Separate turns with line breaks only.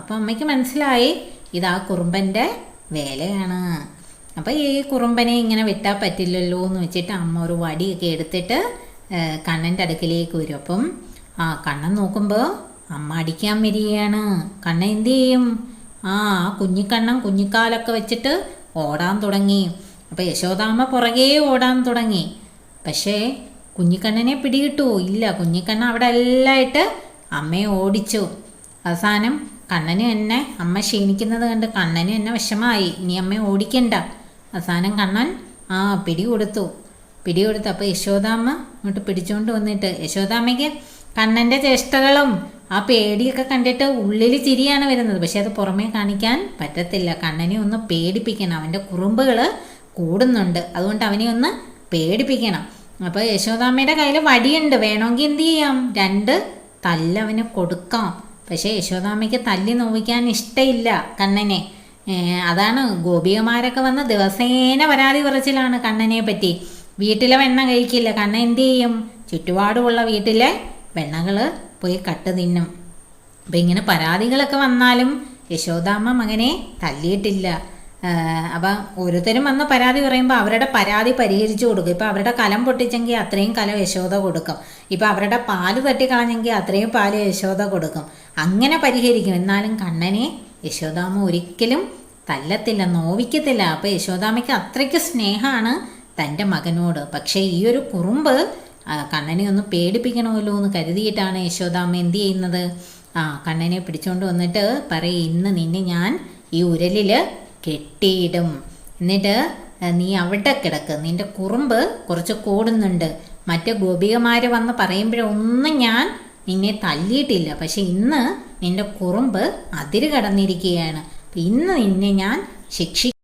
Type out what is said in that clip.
അപ്പം അമ്മയ്ക്ക് മനസ്സിലായി ഇതാ കുറുമ്പൻ്റെ വേലയാണ്. അപ്പം ഈ കുറുമ്പനെ ഇങ്ങനെ വിട്ടാൽ പറ്റില്ലല്ലോ എന്ന് വെച്ചിട്ട് അമ്മ ഒരു വടിയൊക്കെ എടുത്തിട്ട് കണ്ണൻ്റെ അടുക്കിലേക്ക് വരും. അപ്പം കണ്ണൻ നോക്കുമ്പോൾ അമ്മ അടിക്കാൻ വരികയാണ്. കണ്ണൻ എന്ത് ചെയ്യും? കുഞ്ഞിക്കണ്ണൻ കുഞ്ഞിക്കാലൊക്കെ വെച്ചിട്ട് ഓടാൻ തുടങ്ങി. അപ്പോൾ യശോദാമ്മ പുറകെ ഓടാൻ തുടങ്ങി. പക്ഷേ കുഞ്ഞിക്കണ്ണനെ പിടികിട്ടു ഇല്ല. കുഞ്ഞിക്കണ്ണൻ അവിടെ എല്ലാമായിട്ട് അമ്മയെ ഓടിച്ചു. അവസാനം കണ്ണന് എന്നെ അമ്മ ക്ഷീണിക്കുന്നത് കണ്ട് കണ്ണന് എന്നെ വിഷമായി. ഇനി അമ്മയെ ഓടിക്കണ്ട. അവസാനം കണ്ണൻ പിടികൊടുത്തു. അപ്പോൾ യശോദാമ്മ ഇങ്ങോട്ട് പിടിച്ചുകൊണ്ട് വന്നിട്ട് യശോദാമ്മയ്ക്ക് കണ്ണൻ്റെ ചേഷ്ടകളും ആ പേടിയൊക്കെ കണ്ടിട്ട് ഉള്ളിൽ ചിരിയാണ് വരുന്നത്. പക്ഷെ അത് പുറമേ കാണിക്കാൻ പറ്റത്തില്ല. കണ്ണനെ ഒന്ന് പേടിപ്പിക്കണം. അവൻ്റെ കുറുമ്പുകൾ കൂടുന്നുണ്ട്. അതുകൊണ്ട് അവനെ ഒന്ന് പേടിപ്പിക്കണം. അപ്പോൾ യശോദാമ്മയുടെ കയ്യിൽ വടിയുണ്ട്. വേണമെങ്കിൽ എന്ത് ചെയ്യാം? 2 തല്ലവന് കൊടുക്കാം. പക്ഷേ യശോദാമ്മയ്ക്ക് തല്ലി നോവിക്കാൻ ഇഷ്ടമില്ല കണ്ണനെ. അതാണ് ഗോപികമാരൊക്കെ വന്ന് ദിവസേന പരാതി പറച്ചിലാണ് കണ്ണനെ പറ്റി. വീട്ടിലെ വെണ്ണ കഴിക്കില്ല. കണ്ണൻ എന്ത് ചെയ്യും? ചുറ്റുപാടുമുള്ള വീട്ടിലെ വെണ്ണകൾ പോയി കട്ട് തിന്നും. അപ്പം ഇങ്ങനെ പരാതികളൊക്കെ വന്നാലും യശോദാമ്മ മകനെ തല്ലിയിട്ടില്ല. അപ്പം ഓരോരുത്തരും വന്ന് പരാതി പറയുമ്പോൾ അവരുടെ പരാതി പരിഹരിച്ചു കൊടുക്കും. ഇപ്പം അവരുടെ കലം പൊട്ടിച്ചെങ്കിൽ അത്രയും കലം യശോദ കൊടുക്കും. ഇപ്പം അവരുടെ പാല് തട്ടിക്കളഞ്ഞെങ്കിൽ അത്രയും പാല് യശോദ കൊടുക്കും. അങ്ങനെ പരിഹരിക്കും. എന്നാലും കണ്ണനെ യശോദാമ്മ ഒരിക്കലും തല്ലത്തില്ല, നോവിക്കത്തില്ല. അപ്പോൾ യശോദാമ്മയ്ക്ക് അത്രയ്ക്ക് സ്നേഹമാണ് തൻ്റെ മകനോട്. പക്ഷേ ഈ ഒരു കുറുമ്പ് കണ്ണനെ ഒന്ന് പേടിപ്പിക്കണമല്ലോ എന്ന് കരുതിയിട്ടാണ് യശോദാമ്മ എന്ത് ചെയ്യുന്നത്? കണ്ണനെ പിടിച്ചുകൊണ്ട് വന്നിട്ട് പറയും, ഇന്ന് നിന്നെ ഞാൻ ഈ ഉരലിൽ കെട്ടിയിടും. എന്നിട്ട് നീ അവിടെ കിടക്ക്. നിൻ്റെ കുറുമ്പ് കുറച്ച് കൂടുന്നുണ്ട്. മറ്റ് ഗോപികമാർ വന്ന് പറയുമ്പോഴൊന്നും ഞാൻ നിന്നെ തല്ലിയിട്ടില്ല. പക്ഷെ ഇന്ന് നിൻ്റെ കുറുമ്പ് അതിര് കടന്നിരിക്കുകയാണ്. ഇന്ന് നിന്നെ ഞാൻ ശിക്ഷി